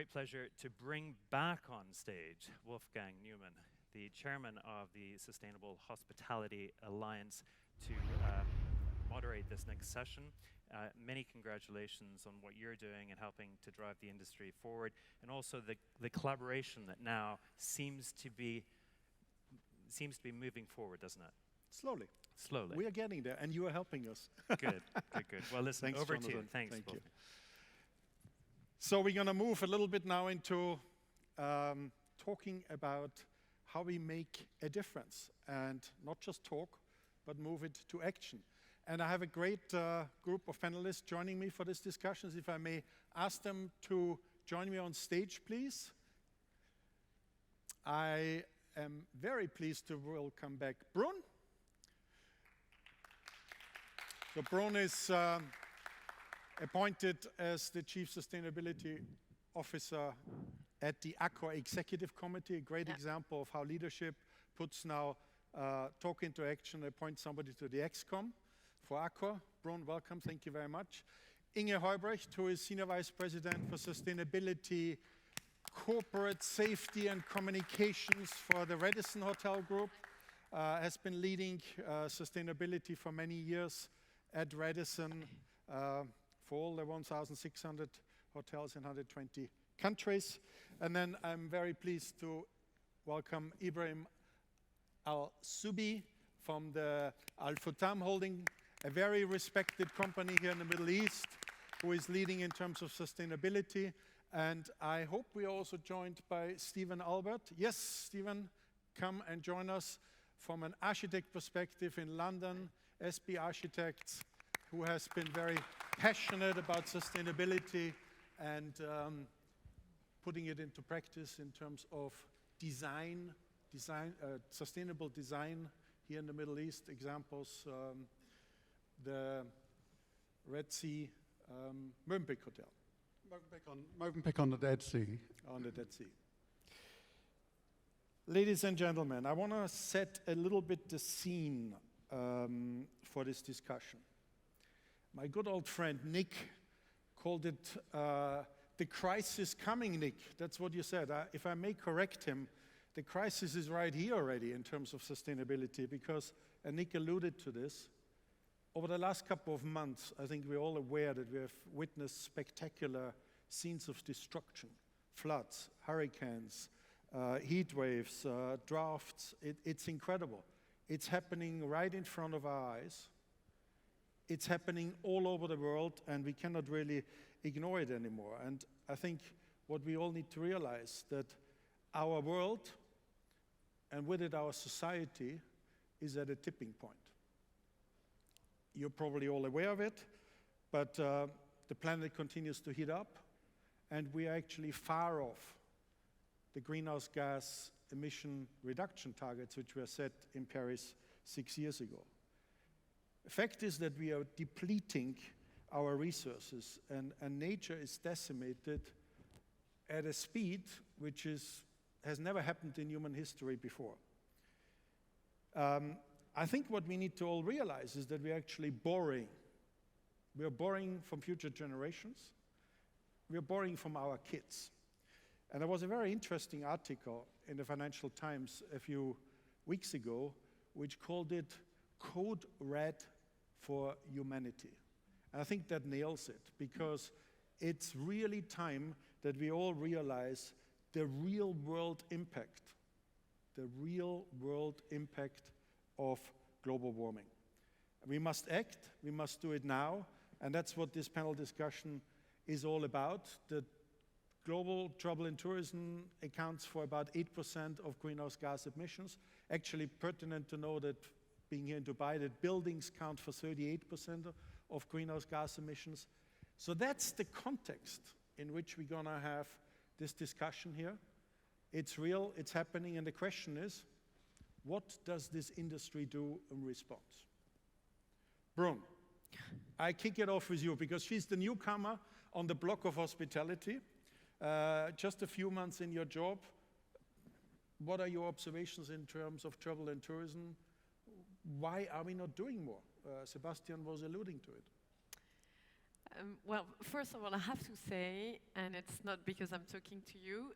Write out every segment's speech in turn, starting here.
great pleasure to bring back on stage Wolfgang Neumann, the chairman of the Sustainable Hospitality Alliance, to moderate this next session. Many congratulations on what you're doing and helping to drive the industry forward, and also the collaboration that now seems to be moving forward, doesn't it? Slowly. Slowly. We are getting there, and you are helping us. Good, good, good. Well, listen, Thanks, over Jonathan. to you. Thanks, Thank you. Wolfgang. So we're going to move a little bit now into talking about how we make a difference, and not just talk, but move it to action. And I have a great group of panelists joining me for these discussions. If I may ask them to join me on stage, please. I am very pleased to welcome back Brune. So Brune is appointed as the Chief Sustainability Officer at the Accor Executive Committee, a great example of how leadership puts now talk into action, appoint somebody to the ExCom for Accor. Brune, welcome, thank you very much. Inge Huijbrechts, who is Senior Vice President for Sustainability, Corporate Safety and Communications for the Radisson Hotel Group, has been leading sustainability for many years at Radisson for all the 1,600 hotels in 120 countries. And then I'm very pleased to welcome Ibrahim Al-Zu'bi from the Futtaim-Holding, a very respected company here in the Middle East, who is leading in terms of sustainability. And I hope we are also joined by Stephen Albert. Yes, Stephen, come and join us from an architect perspective in London, SB Architects, who has been very passionate about sustainability and putting it into practice in terms of sustainable design here in the Middle East. Examples, the Red Sea Movenpick Hotel. Movenpick on the Dead Sea. On the Dead Sea. Ladies and gentlemen, I want to set a little bit the scene for this discussion. My good old friend Nick called it the crisis coming, Nick. That's what you said. If I may correct him, the crisis is right here already in terms of sustainability, because, and Nick alluded to this, over the last couple of months, I think we're all aware that we have witnessed spectacular scenes of destruction, floods, hurricanes, heat waves, droughts. It's incredible. It's happening right in front of our eyes. It's happening all over the world, and we cannot really ignore it anymore. And I think what we all need to realize, that our world, and with it our society, is at a tipping point. You're probably all aware of it, but the planet continues to heat up, and we are actually far off the greenhouse gas emission reduction targets which were set in Paris 6 years ago. The fact is that we are depleting our resources, and nature is decimated at a speed which has never happened in human history before. I think what we need to all realize is that we're actually borrowing. We are borrowing from future generations. We are borrowing from our kids. And there was a very interesting article in the Financial Times a few weeks ago, which called it Code Red for Humanity. And I think that nails it, because it's really time that we all realize the real world impact of global warming. We must act, we must do it now, and that's what this panel discussion is all about. The global travel and tourism accounts for about 8% of greenhouse gas emissions. Actually pertinent to know that, being here in Dubai, that buildings count for 38% of greenhouse gas emissions. So that's the context in which we're gonna have this discussion here. It's real, it's happening, and the question is, what does this industry do in response? Brune, I kick it off with you, because she's the newcomer on the block of hospitality. Just a few months in your job. What are your observations in terms of travel and tourism? Why are we not doing more? Sebastian was alluding to it. Well, first of all, I have to say, and it's not because I'm talking to you,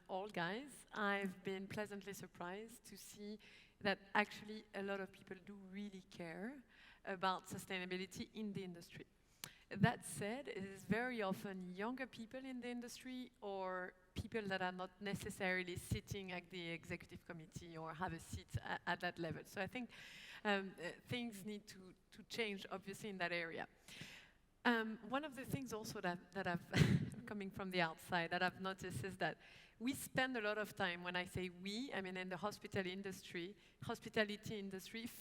all guys, I've been pleasantly surprised to see that actually a lot of people do really care about sustainability in the industry. That said, it is very often younger people in the industry or people that are not necessarily sitting at the executive committee or have a seat at that level. So I think things need to change, obviously, in that area. One of the things also that I've, coming from the outside, that I've noticed is that we spend a lot of time, when I say we, I mean in the hospitality industry,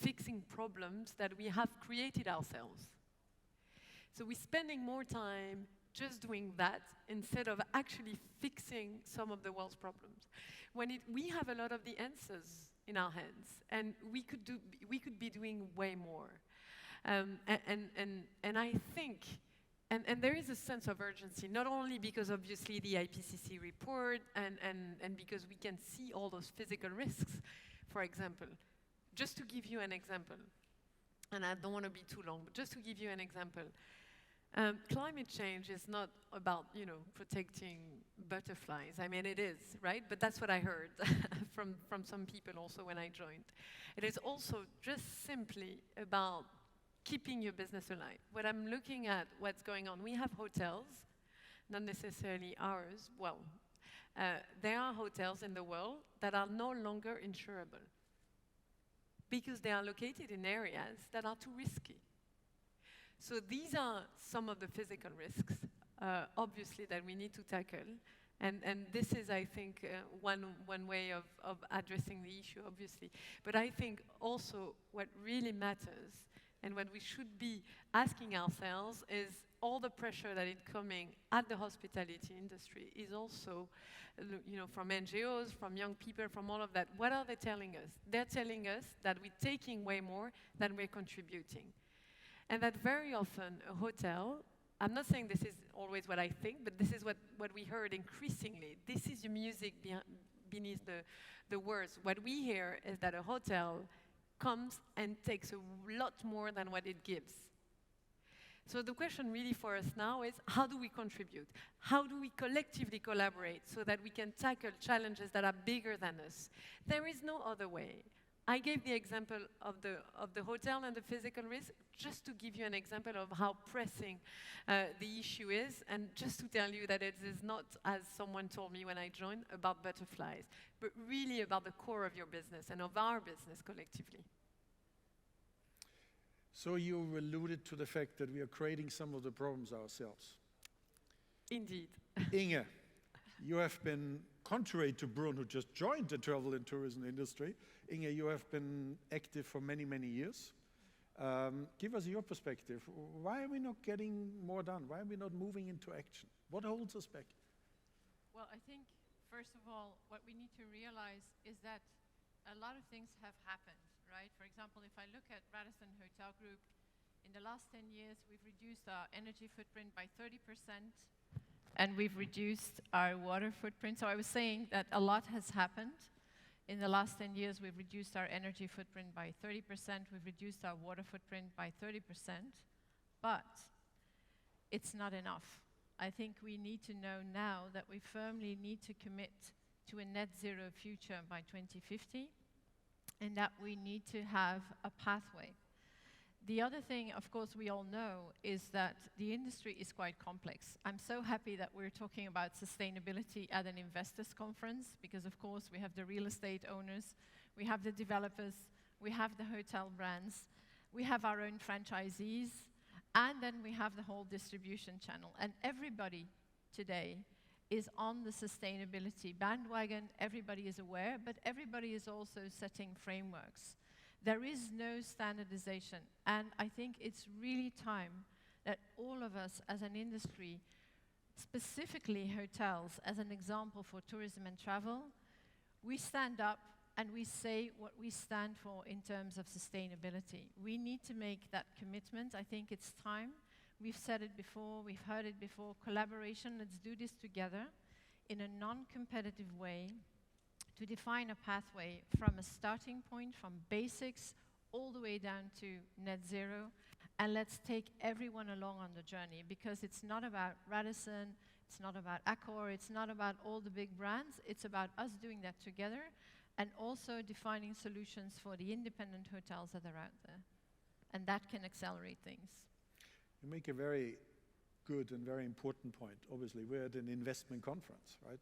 fixing problems that we have created ourselves. So we're spending more time just doing that instead of actually fixing some of the world's problems. We have a lot of the answers in our hands, and we could be doing way more. And I think, and there is a sense of urgency, not only because obviously the IPCC report and because we can see all those physical risks, for example. Just to give you an example, and I don't want to be too long, but just to give you an example, climate change is not about, protecting butterflies. I mean, it is, right? But that's what I heard from some people also when I joined. It is also just simply about keeping your business alive. When I'm looking at what's going on, we have hotels, not necessarily ours. Well, there are hotels in the world that are no longer insurable because they are located in areas that are too risky. So these are some of the physical risks, obviously, that we need to tackle. And this is, I think, one way of addressing the issue, obviously. But I think also what really matters and what we should be asking ourselves is all the pressure that is coming at the hospitality industry is also, from NGOs, from young people, from all of that. What are they telling us? They're telling us that we're taking way more than we're contributing. And that very often a hotel, I'm not saying this is always what I think, but this is what we heard increasingly. This is the music beneath the words. What we hear is that a hotel comes and takes a lot more than what it gives. So the question really for us now is, how do we contribute? How do we collectively collaborate so that we can tackle challenges that are bigger than us? There is no other way. I gave the example of the hotel and the physical risk, just to give you an example of how pressing the issue is, and just to tell you that it is not, as someone told me when I joined, about butterflies, but really about the core of your business and of our business collectively. So you alluded to the fact that we are creating some of the problems ourselves. Indeed. Inge, you have been, contrary to Brune, who just joined the travel and tourism industry, Inge, you have been active for many, many years. Give us your perspective. Why are we not getting more done? Why are we not moving into action? What holds us back? Well, I think, first of all, what we need to realize is that a lot of things have happened, right? For example, if I look at Radisson Hotel Group, in the last 10 years, we've reduced our energy footprint by 30%, and we've reduced our water footprint. So I was saying that a lot has happened. In the last 10 years, we've reduced our energy footprint by 30%, we've reduced our water footprint by 30%, but it's not enough. I think we need to know now that we firmly need to commit to a net zero future by 2050, and that we need to have a pathway. The other thing, of course, we all know is that the industry is quite complex. I'm so happy that we're talking about sustainability at an investors conference, because of course we have the real estate owners, we have the developers, we have the hotel brands, we have our own franchisees, and then we have the whole distribution channel. And everybody today is on the sustainability bandwagon. Everybody is aware, but everybody is also setting frameworks. There is no standardization, and I think it's really time that all of us as an industry, specifically hotels as an example for tourism and travel, we stand up and we say what we stand for in terms of sustainability. We need to make that commitment. I think it's time. We've said it before, we've heard it before, collaboration, let's do this together in a non-competitive way, to define a pathway from a starting point, from basics, all the way down to net zero, and let's take everyone along on the journey, because it's not about Radisson, it's not about Accor, it's not about all the big brands, it's about us doing that together and also defining solutions for the independent hotels that are out there. And that can accelerate things. You make a very good and very important point. Obviously, we're at an investment conference, right?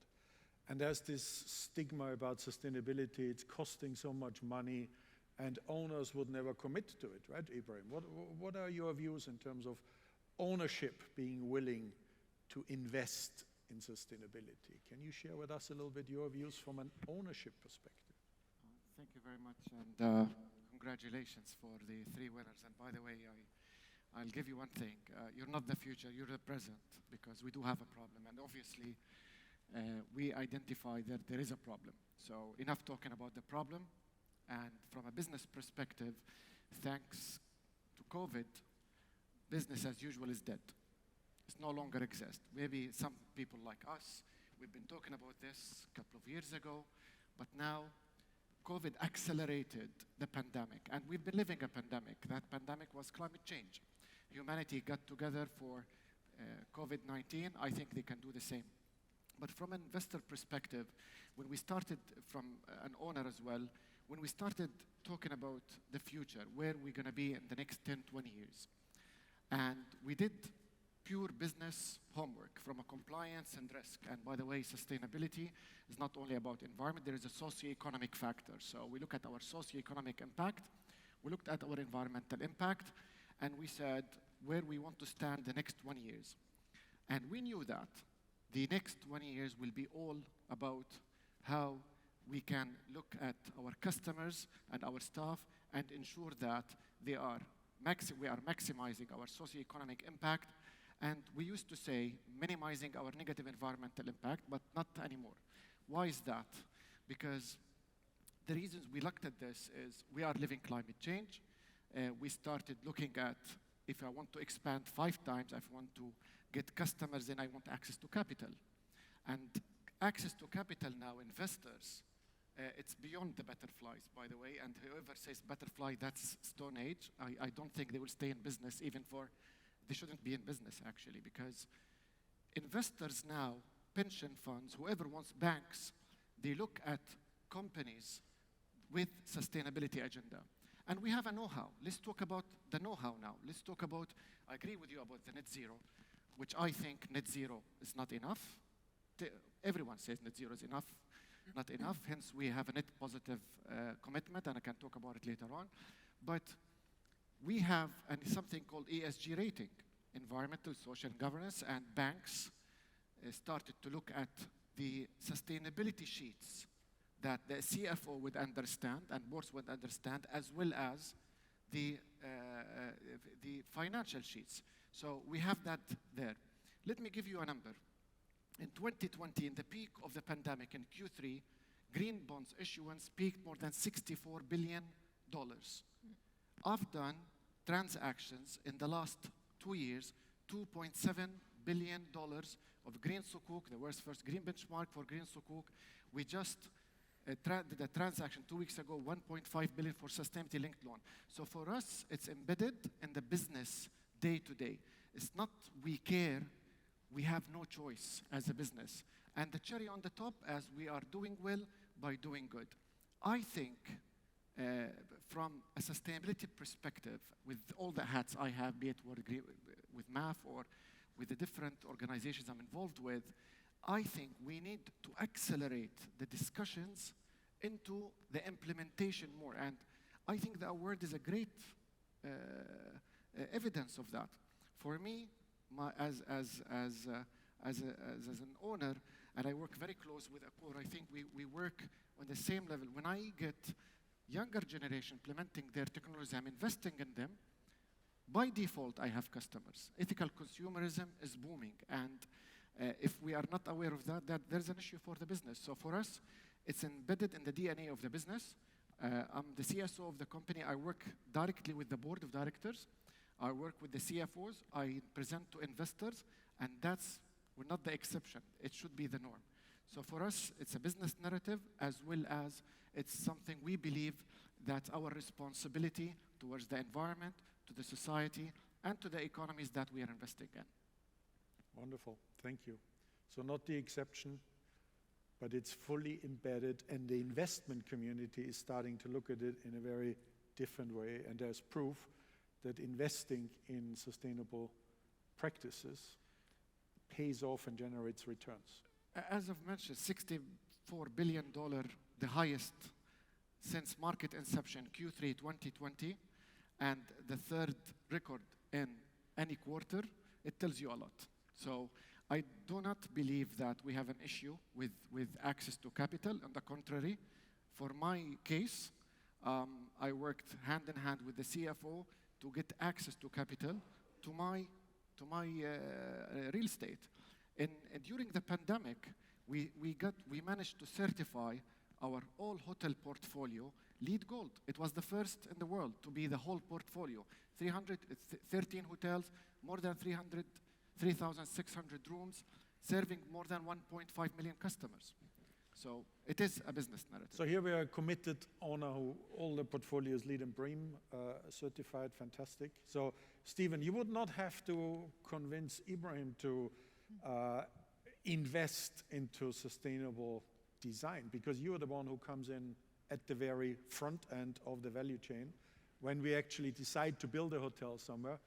And there's this stigma about sustainability, it's costing so much money, and owners would never commit to it, right, Ibrahim? What are your views in terms of ownership being willing to invest in sustainability? Can you share with us a little bit your views from an ownership perspective? Thank you very much, and congratulations for the 3 winners. And by the way, I'll give you one thing. You're not the future, you're the present, because we do have a problem. And obviously, we identify that there is a problem. So enough talking about the problem. And from a business perspective, thanks to COVID, business as usual is dead. It no longer exists. Maybe some people like us, we've been talking about this a couple of years ago, but now COVID accelerated the pandemic, and we've been living a pandemic. That pandemic was climate change. Humanity got together for COVID-19. I think they can do the same. But from an investor perspective, when we started, from an owner as well, when we started talking about the future, where we're going to be in the next 10, 20 years, and we did pure business homework from a compliance and risk. And by the way, sustainability is not only about environment, there is a socioeconomic factor. So we look at our socioeconomic impact, we looked at our environmental impact, and we said where we want to stand the next 20 years. And we knew that the next 20 years will be all about how we can look at our customers and our staff and ensure that we are maximizing our socioeconomic impact. And we used to say minimizing our negative environmental impact, but not anymore. Why is that? Because the reasons we looked at this is we are living climate change. We started looking at, if I want to expand 5 times, if I want to get customers, then I want access to capital. And access to capital now, investors, it's beyond the butterflies, by the way, and whoever says butterfly, that's Stone Age. I don't think they will stay in business even for, they shouldn't be in business actually, because investors now, pension funds, whoever wants banks, they look at companies with sustainability agenda. And we have a know-how. Let's talk about the know-how now. Let's talk about, I agree with you about the net zero, which I think net zero is not enough. Everyone says net zero is enough, not enough. Hence, we have a net positive commitment, and I can talk about it later on. But we have something called ESG rating, environmental, social, and governance, and banks started to look at the sustainability sheets that the CFO would understand and boards would understand, as well as the financial sheets. So we have that there. Let me give you a number. In 2020, in the peak of the pandemic, in Q3, green bonds issuance peaked more than $64 billion. I've done transactions in the last 2 years, $2.7 billion of green sukuk, the world's first green benchmark for green sukuk. We just did a transaction 2 weeks ago, $1.5 billion for sustainability-linked loan. So for us, it's embedded in the business day to day. It's not we care, we have no choice as a business. And the cherry on the top, as we are doing well by doing good. I think from a sustainability perspective, with all the hats I have, be it with MAF or with the different organizations I'm involved with, I think we need to accelerate the discussions into the implementation more. And I think the award is a great evidence of that. For me, as an owner, and I work very close with Accor, I think we work on the same level. When I get younger generation implementing their technology, I'm investing in them. By default, I have customers. Ethical consumerism is booming, and if we are not aware of that there's an issue for the business. So for us, it's embedded in the DNA of the business. I'm the CSO of the company. I work directly with the board of directors. I work with the CFOs. I present to investors, and we're not the exception. It should be the norm. So for us, it's a business narrative, as well as it's something we believe that's our responsibility towards the environment, to the society, and to the economies that we are investing in. Wonderful, thank you. So not the exception, but it's fully embedded, and the investment community is starting to look at it in a very different way, and there's proof that investing in sustainable practices pays off and generates returns. As I've mentioned, $64 billion, the highest since market inception, Q3 2020, and the third record in any quarter. It tells you a lot. So I do not believe that we have an issue with access to capital. On the contrary, for my case, I worked hand in hand with the CFO to get access to capital to my real estate. And during the pandemic, we managed to certify our all hotel portfolio LEED Gold. It was the first in the world to be the whole portfolio. 13 hotels, more than 3,600 rooms, serving more than 1.5 million customers. So it is a business narrative. So here we are a committed owner who all the portfolios LEED and BREEAM certified, fantastic. So Stephen, you would not have to convince Ibrahim to invest into sustainable design, because you are the one who comes in at the very front end of the value chain. When we actually decide to build a hotel somewhere,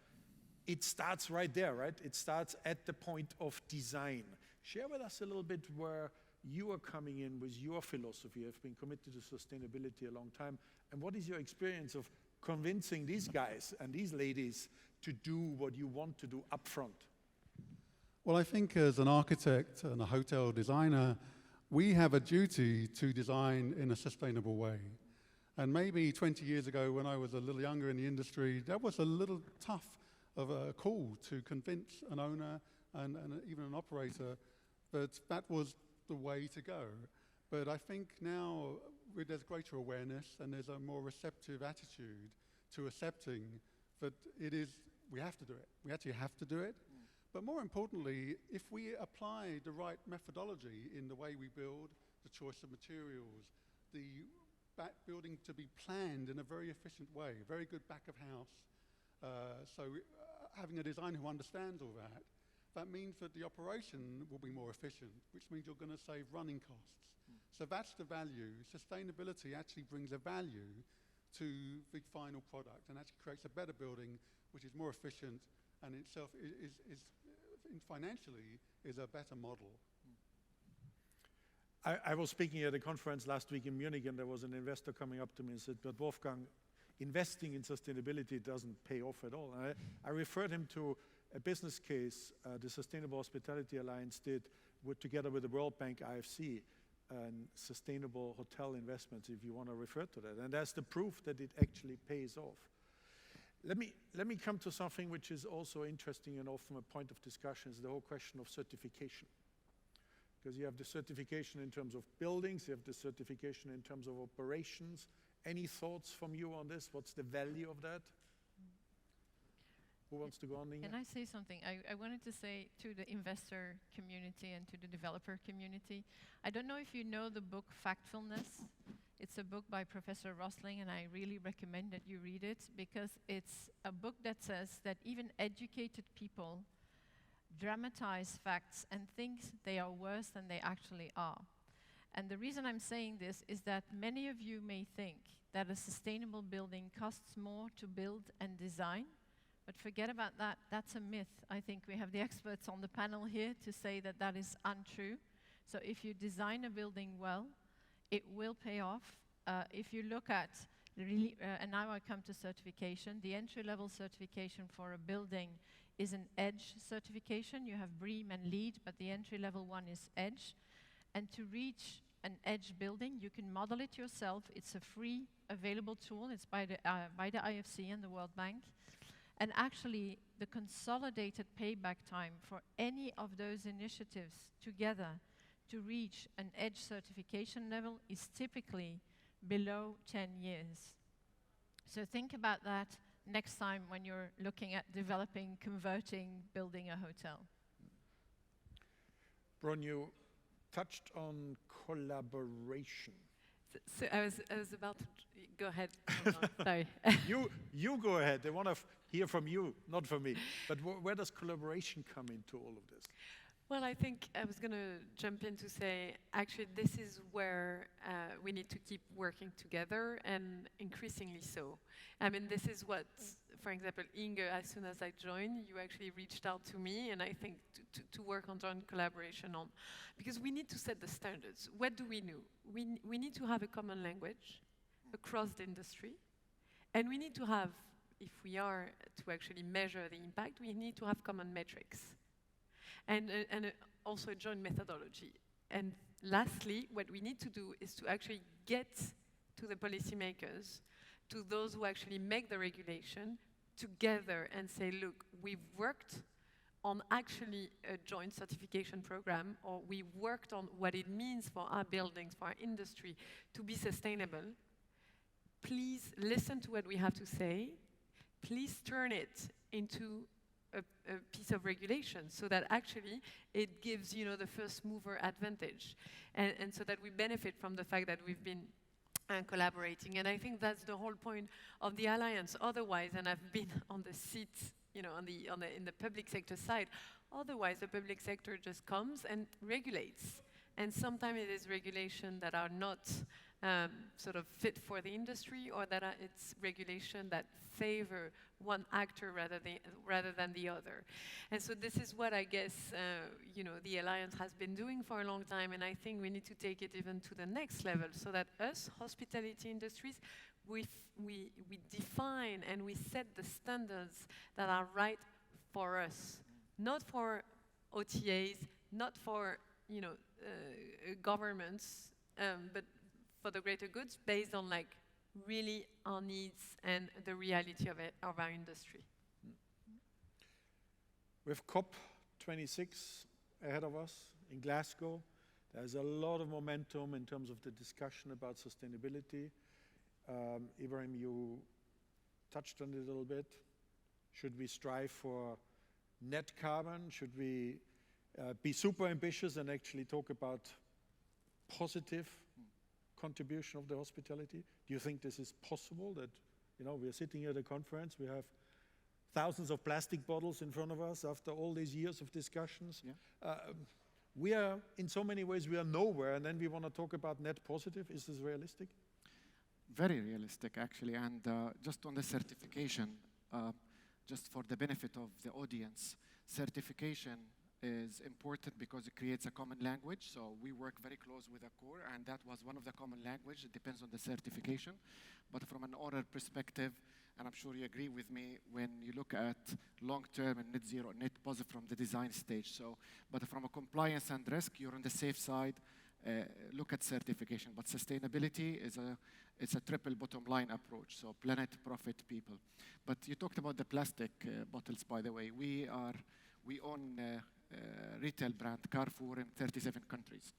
it starts right there, right? It starts at the point of design. Share with us a little bit where you are coming in with your philosophy. You've been committed to sustainability a long time. And what is your experience of convincing these guys and these ladies to do what you want to do up front? Well, I think as an architect and a hotel designer, we have a duty to design in a sustainable way. And maybe 20 years ago, when I was a little younger in the industry, that was a little tough of a call to convince an owner and even an operator that that was the way to go. But I think now there's greater awareness and there's a more receptive attitude to accepting that we have to do it. We actually have to do it. But more importantly, if we apply the right methodology in the way we build, the choice of materials, the building to be planned in a very efficient way, very good back of house. Having a designer who understands all that means that the operation will be more efficient, which means you're going to save running costs. So that's the value. Sustainability actually brings a value to the final product and actually creates a better building, which is more efficient and itself is financially is a better model. I was speaking at a conference last week in Munich, and there was an investor coming up to me and said, but Wolfgang, investing in sustainability doesn't pay off at all. And I referred him to a business case the Sustainable Hospitality Alliance did together with the World Bank IFC, and sustainable hotel investments, if you want to refer to that. And that's the proof that it actually pays off. Let me come to something which is also interesting and often a point of discussion, is the whole question of certification. Because you have the certification in terms of buildings, you have the certification in terms of operations. Any thoughts from you on this? What's the value of that? Who wants to go on, Inge? Can I say something? I wanted to say to the investor community and to the developer community, I don't know if you know the book Factfulness. It's a book by Professor Rosling, and I really recommend that you read it, because it's a book that says that even educated people dramatize facts and think they are worse than they actually are. And the reason I'm saying this is that many of you may think that a sustainable building costs more to build and design, but forget about that. That's a myth. I think we have the experts on the panel here to say that that is untrue. So if you design a building well, it will pay off. If you look at, and now I come to certification, the entry-level certification for a building is an EDGE certification. You have BREEAM and LEED, but the entry-level one is EDGE. And to reach an EDGE building, you can model it yourself. It's a free available tool. It's by the IFC and the World Bank. And actually, the consolidated payback time for any of those initiatives together to reach an EDGE certification level is typically below 10 years. So think about that next time when you're looking at developing, converting, building a hotel. Brune, you touched on collaboration. So I was about to go ahead. Hold on, sorry. You go ahead. They want to hear from you, not from me. But where does collaboration come into all of this? Well, I think I was going to jump in to say, actually, this is where we need to keep working together, and increasingly so. I mean, this is what, for example, Inge, as soon as I joined, you actually reached out to me, and I think to work on joint collaboration on, because we need to set the standards. What do we do? We need to have a common language across the industry, and we need to have, if we are to actually measure the impact, we need to have common metrics. And also a joint methodology. And lastly, what we need to do is to actually get to the policymakers, to those who actually make the regulation, together and say, look, we've worked on actually a joint certification program, or we worked on what it means for our buildings, for our industry to be sustainable. Please listen to what we have to say. Please turn it into a piece of regulation, so that actually it gives, the first mover advantage, and so that we benefit from the fact that we've been collaborating. And I think that's the whole point of the alliance. Otherwise, and I've been on the seat, in the public sector side. Otherwise, the public sector just comes and regulates, and sometimes it is regulation that are not sort of fit for the industry, or that it's regulation that favor one actor rather than the other. And so this is what I guess the Alliance has been doing for a long time, and I think we need to take it even to the next level, so that us, hospitality industries, we define and we set the standards that are right for us, not for OTAs, not for governments, but for the greater goods, based on really our needs and the reality of our industry. With COP26 ahead of us in Glasgow, there's a lot of momentum in terms of the discussion about sustainability. Ibrahim, you touched on it a little bit. Should we strive for net carbon? Should we be super ambitious and actually talk about positive contribution of the hospitality? Do you think this is possible, that we are sitting here at a conference, we have thousands of plastic bottles in front of us after all these years of discussions? Yeah. We are, in so many ways, we are nowhere, and then we want to talk about net positive. Is this realistic? Very realistic, actually. And just on the certification, just for the benefit of the audience, certification is important because it creates a common language. So we work very close with Accor, and that was one of the common language. It depends on the certification. But from an order perspective, and I'm sure you agree with me, when you look at long-term and net zero, net positive from the design stage. So, but from a compliance and risk, you're on the safe side. Look at certification. But sustainability it's a triple bottom line approach. So planet, profit, people. But you talked about the plastic bottles, by the way. We own retail brand Carrefour in 37 countries.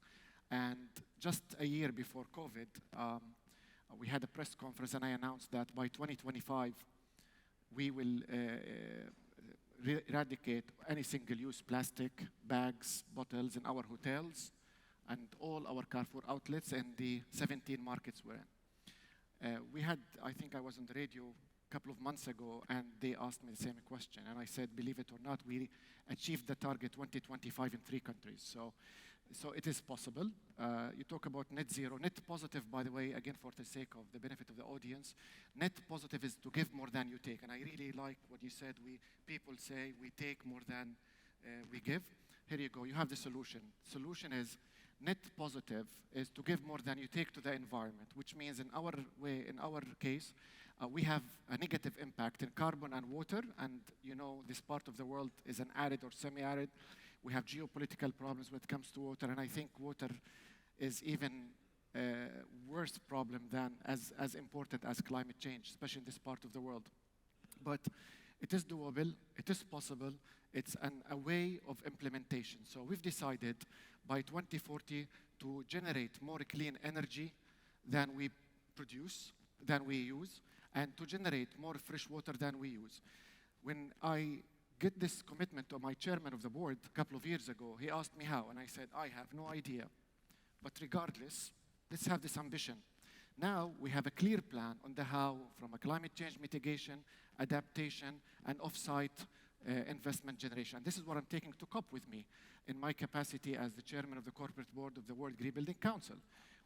And just a year before COVID, we had a press conference, and I announced that by 2025, we will eradicate any single-use plastic bags, bottles in our hotels and all our Carrefour outlets in the 17 markets we're in. I think I was on the radio a couple of months ago, and they asked me the same question. And I said, believe it or not, we achieved the target 2025 in 3 countries. So it is possible. You talk about net zero. Net positive, by the way, again, for the sake of the benefit of the audience, net positive is to give more than you take. And I really like what you said. People say we take more than we give. Here you go. You have the solution. Solution is net positive is to give more than you take to the environment, which means in our case, we have a negative impact in carbon and water. And this part of the world is an arid or semi-arid. We have geopolitical problems when it comes to water, and I think water is even a worse problem than as important as climate change, especially in this part of the world. But it is doable, it is possible, it's a way of implementation. So we've decided by 2040 to generate more clean energy than we produce, than we use, and to generate more fresh water than we use. When I get this commitment to my chairman of the board a couple of years ago, he asked me how, and I said, I have no idea. But regardless, let's have this ambition. Now we have a clear plan on the how, from a climate change mitigation, adaptation, and off-site investment generation. And this is what I'm taking to COP with me in my capacity as the chairman of the corporate board of the World Green Building Council.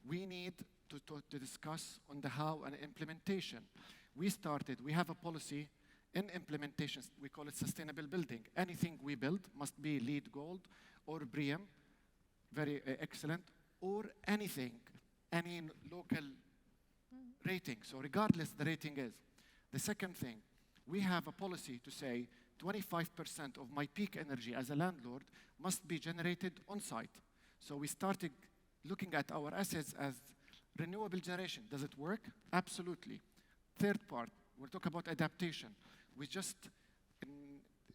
We need to discuss on the how and implementation. We have a policy in implementation, we call it sustainable building. Anything we build must be LEED Gold or BREEAM, very excellent, or anything, any local rating. So regardless the rating is. The second thing, we have a policy to say 25% of my peak energy as a landlord must be generated on site. So we started looking at our assets as renewable generation. Does it work? Absolutely. Third part, we'll talk about adaptation. We just,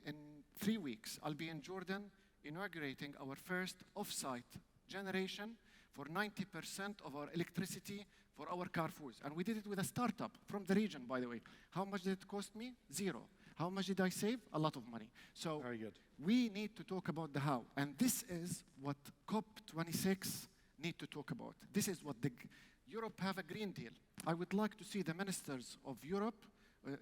in 3 weeks, I'll be in Jordan inaugurating our first off-site generation for 90% of our electricity for our Carrefours. And we did it with a startup from the region, by the way. How much did it cost me? 0. How much did I save? A lot of money. So very good. We need to talk about the how. And this is what COP26 need to talk about. This is what Europe have a Green Deal. I would like to see the ministers of Europe,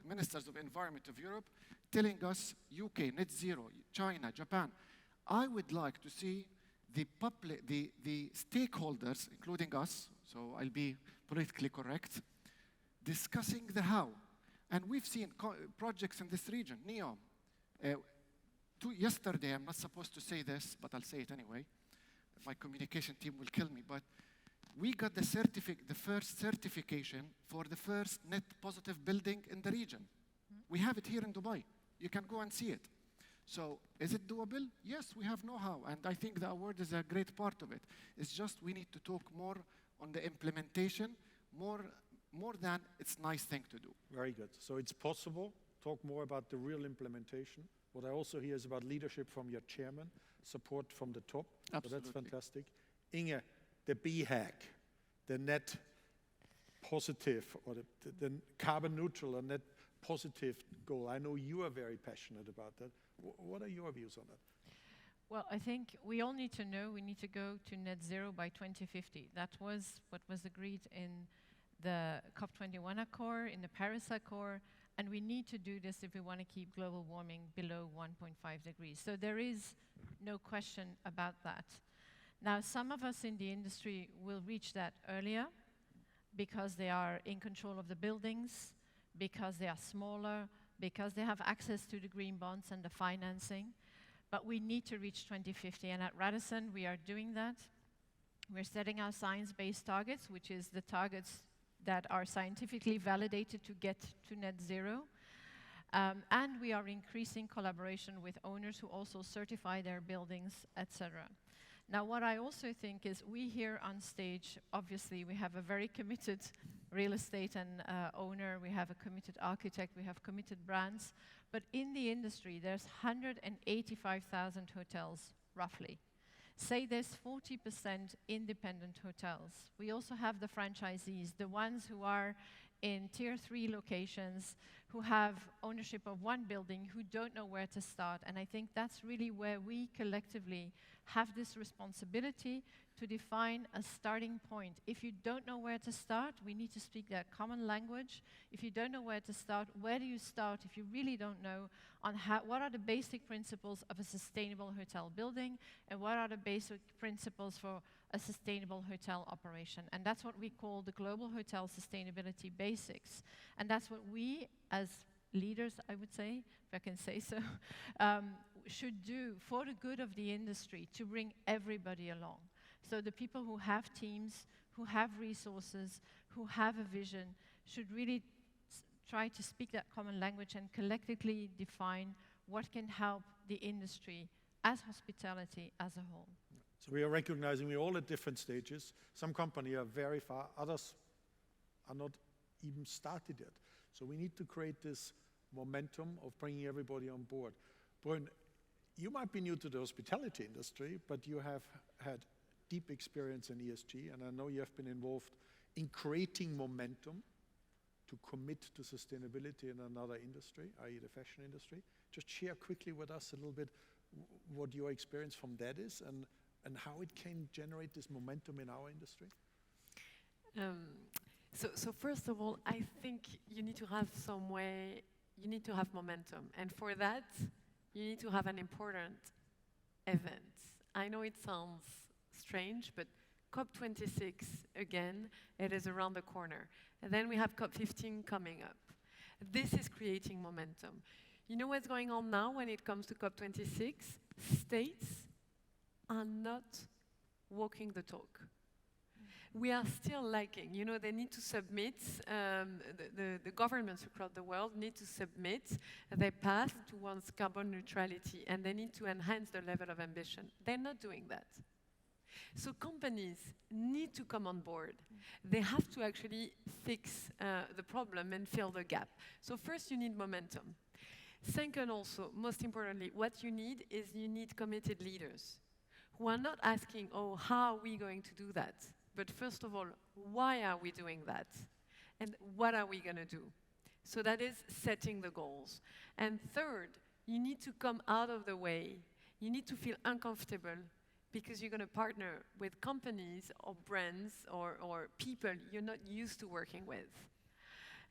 ministers of environment of Europe, telling us UK, net zero, China, Japan. I would like to see the stakeholders, including us, so I'll be politically correct, discussing the how. And we've seen projects in this region, NEOM. Yesterday, I'm not supposed to say this, but I'll say it anyway. My communication team will kill me, but we got the first certification for the first net positive building in the region. We have it here in Dubai. You can go and see it. So is it doable? Yes, we have know-how, and I think the award is a great part of it. It's just we need to talk more on the implementation, more than it's a nice thing to do. Very good. So it's possible. Talk more about the real implementation. What I also hear is about leadership from your chairman, support from the top. Absolutely. So that's fantastic. Inge, the BHAG, the net positive, or the carbon neutral and net positive goal. I know you are very passionate about that. What are your views on that? Well, I think we all need to know we need to go to net zero by 2050. That was what was agreed in the COP21 Accor, in the Paris Accor, and we need to do this if we want to keep global warming below 1.5 degrees. So there is no question about that. Now, some of us in the industry will reach that earlier because they are in control of the buildings, because they are smaller, because they have access to the green bonds and the financing. But we need to reach 2050, and at Radisson, we are doing that. We're setting our science-based targets, which is the targets that are scientifically validated to get to net zero. And we are increasing collaboration with owners who also certify their buildings, etc. Now, what I also think is we here on stage, obviously, we have a very committed real estate and owner, we have a committed architect, we have committed brands, but in the industry, there's 185,000 hotels, roughly. Say there's 40% independent hotels. We also have the franchisees, the ones who are in tier 3 locations, who have ownership of one building, who don't know where to start. And I think that's really where we collectively have this responsibility to define a starting point. If you don't know where to start, we need to speak that common language. If you don't know where to start, where do you start if you really don't know on what are the basic principles of a sustainable hotel building and what are the basic principles for a sustainable hotel operation. And that's what we call the Global Hotel Sustainability Basics. And that's what we, as leaders, I would say, if I can say so, should do for the good of the industry to bring everybody along. So the people who have teams, who have resources, who have a vision, should really try to speak that common language and collectively define what can help the industry as hospitality as a whole. So we are recognizing we're all at different stages. Some companies are very far, others are not even started yet. So we need to create this momentum of bringing everybody on board. Brune, you might be new to the hospitality industry, but you have had deep experience in ESG, and I know you have been involved in creating momentum to commit to sustainability in another industry, i.e. the fashion industry. Just share quickly with us a little bit what your experience from that is and how it can generate this momentum in our industry. So first of all, I think you need to have you need to have momentum. And for that, you need to have an important event. I know it sounds strange, but COP26, again, it is around the corner. And then we have COP15 coming up. This is creating momentum. You know what's going on now when it comes to COP26? States are not walking the talk. We are still lacking. You know, they need to submit, the governments across the world need to submit their path towards carbon neutrality, and they need to enhance the level of ambition. They're not doing that. So companies need to come on board. They have to actually fix the problem and fill the gap. So first, you need momentum. Second, also, most importantly, what you need is you need committed leaders who are not asking, oh, how are we going to do that? But first of all, why are we doing that? And what are we going to do? So that is setting the goals. And third, you need to come out of the way. You need to feel uncomfortable because you're going to partner with companies or brands or people you're not used to working with.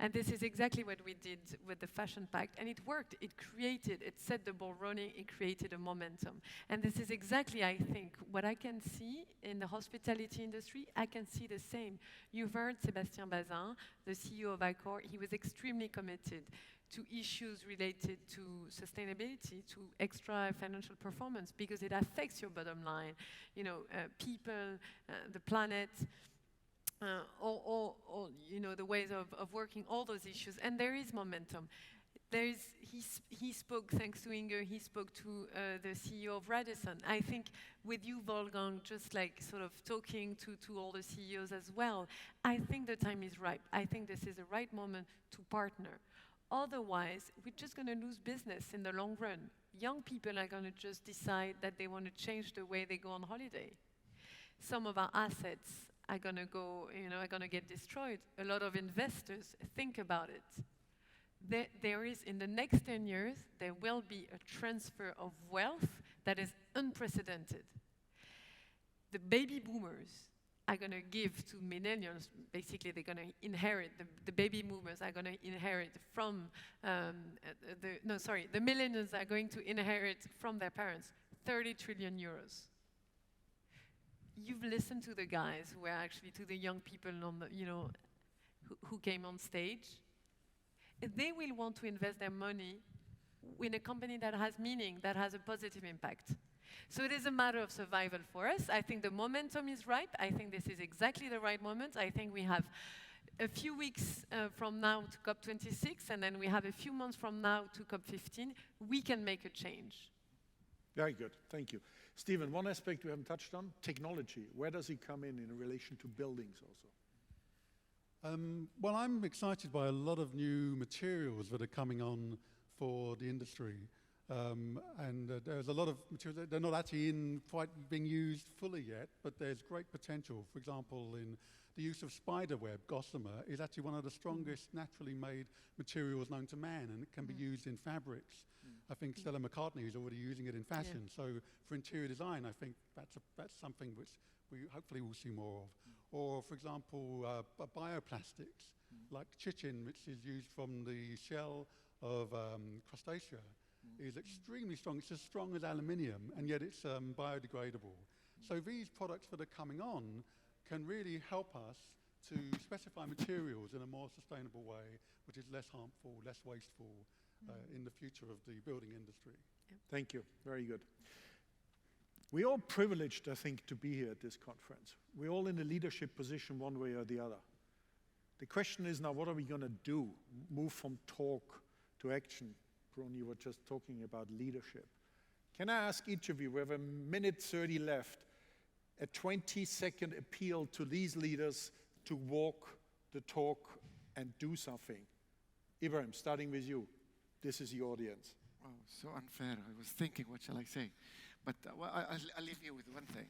And this is exactly what we did with the Fashion Pact, and it worked. It set the ball running, it created a momentum. And this is exactly, I think, what I can see in the hospitality industry. I can see the same. You've heard Sébastien Bazin, the CEO of Accor. He was extremely committed to issues related to sustainability, to extra financial performance, because it affects your bottom line. You know, people, the planet, or you know, the ways of working, all those issues. And there is momentum. He spoke, thanks to Inge, he spoke to the CEO of Radisson. I think with you, Wolfgang, just like sort of talking to all the CEOs as well, I think the time is ripe. I think this is the right moment to partner. Otherwise, we're just going to lose business in the long run. Young people are going to just decide that they want to change the way they go on holiday. Some of our assets are going to go, you know, are going to get destroyed. A lot of investors think about it. There is, in the next 10 years, there will be a transfer of wealth that is unprecedented. The baby boomers are going to give to millennials. Basically, they're going to inherit, the baby boomers are going to inherit from, the millennials are going to inherit from their parents 30 trillion euros. You've listened to the guys who were actually, to the young people on the, you know, who came on stage. They will want to invest their money in a company that has meaning, that has a positive impact. So it is a matter of survival for us. I think the momentum is ripe. I think this is exactly the right moment. I think we have a few weeks from now to COP26, and then we have a few months from now to COP15. We can make a change. Very good, thank you. Stephen, one aspect we haven't touched on, technology. Where does it come in relation to buildings also? Well, I'm excited by a lot of new materials that are coming on for the industry. And there's a lot of materials, they're not actually quite being used fully yet, but there's great potential. For example, in the use of spider web, gossamer, is actually one of the strongest naturally made materials known to man, and it can be used in fabrics. I think Stella McCartney is already using it in fashion. So for interior design, I think that's something which we hopefully will see more of. Or, for example, bioplastics, like chitin, which is used from the shell of crustacea, is extremely strong. It's as strong as aluminium, and yet it's biodegradable. So these products that are coming on can really help us to specify materials in a more sustainable way, which is less harmful, less wasteful in the future of the building industry. Thank you, very good. We're all privileged, I think, to be here at this conference. We're all in a leadership position one way or the other. The question is now, what are we going to do? Move from talk to action. Brune, you were just talking about leadership. Can I ask each of you, we have 1:30 left, a 20-second appeal to these leaders to walk the talk and do something. Ibrahim, starting with you. This is the audience. Oh, so unfair. I was thinking, what shall I say? But well, I'll leave you with one thing.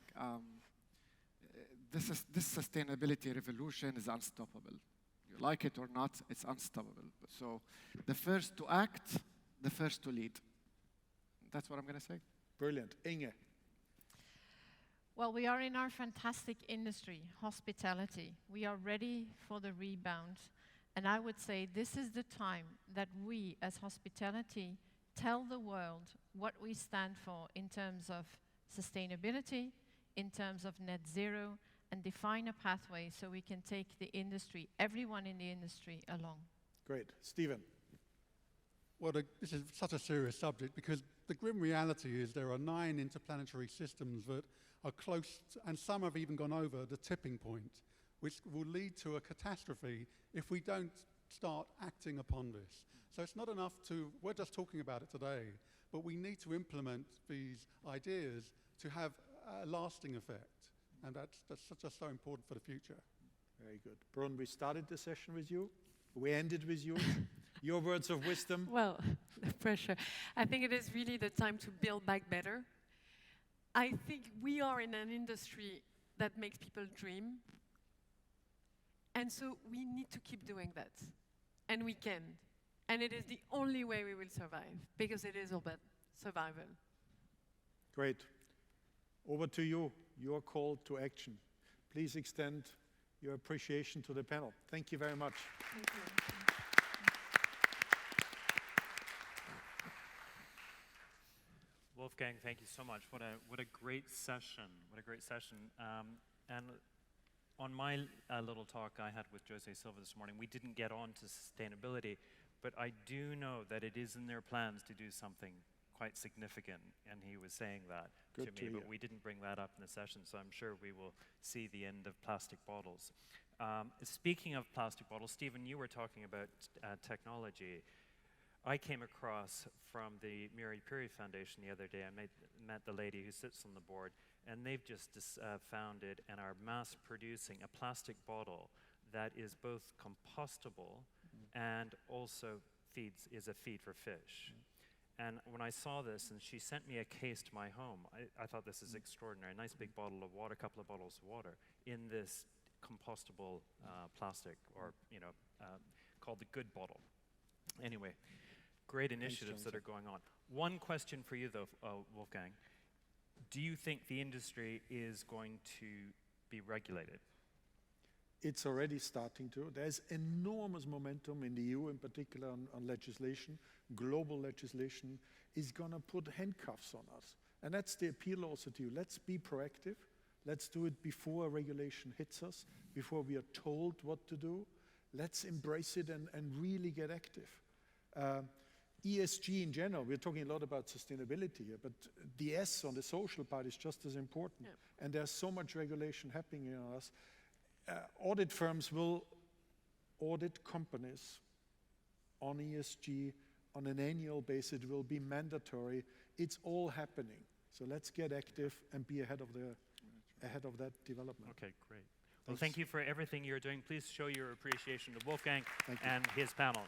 This sustainability revolution is unstoppable. You like it or not, it's unstoppable. So the first to act, the first to lead. That's what I'm going to say. Brilliant. Inge. Well, we are in our fantastic industry, hospitality. We are ready for the rebound. And I would say this is the time that we, as hospitality, tell the world what we stand for in terms of sustainability, in terms of net zero, and define a pathway so we can take the industry, everyone in the industry, along. Great. Stephen. Well, this is such a serious subject because the grim reality is there are 9 interplanetary systems that are close, and some have even gone over the tipping point, which will lead to a catastrophe if we don't start acting upon this. So it's not enough we're just talking about it today, but we need to implement these ideas to have a lasting effect. And that's just so important for the future. Very good. Brune, we started the session with you. We ended with you. Your words of wisdom. Well, the pressure. I think it is really the time to build back better. I think we are in an industry that makes people dream. And so we need to keep doing that. And we can. And it is the only way we will survive, because it is all about survival. Great. Over to you, your call to action. Please extend your appreciation to the panel. Thank you very much. Thank you. Wolfgang, thank you so much. What a great session. What a great session. And on my little talk I had with Jose Silva this morning, we didn't get on to sustainability, but I do know that it is in their plans to do something quite significant, and he was saying that to me, but we didn't bring that up in the session, so I'm sure we will see the end of plastic bottles. Speaking of plastic bottles, Stephen, you were talking about technology. I came across from the Miri Puri Foundation the other day. I met the lady who sits on the board, and they've just founded and are mass producing a plastic bottle that is both compostable and also is a feed for fish. And when I saw this, and she sent me a case to my home, I thought this is extraordinary. A nice big bottle of water, a couple of bottles of water in this compostable plastic, or called the Good Bottle. Anyway, great initiatives that are going on. One question for you though, Wolfgang. Do you think the industry is going to be regulated? It's already starting to. There's enormous momentum in the EU in particular on legislation. Global legislation is going to put handcuffs on us. And that's the appeal also to you. Let's be proactive. Let's do it before a regulation hits us, before we are told what to do. Let's embrace it and really get active. ESG in general, we're talking a lot about sustainability here, but the S on the social part is just as important. Yeah. And there's so much regulation happening in us. Audit firms will audit companies on ESG on an annual basis. It will be mandatory. It's all happening. So let's get active and be ahead of that development. Okay, great. Well, thank you for everything you're doing. Please show your appreciation to Wolfgang and his panel.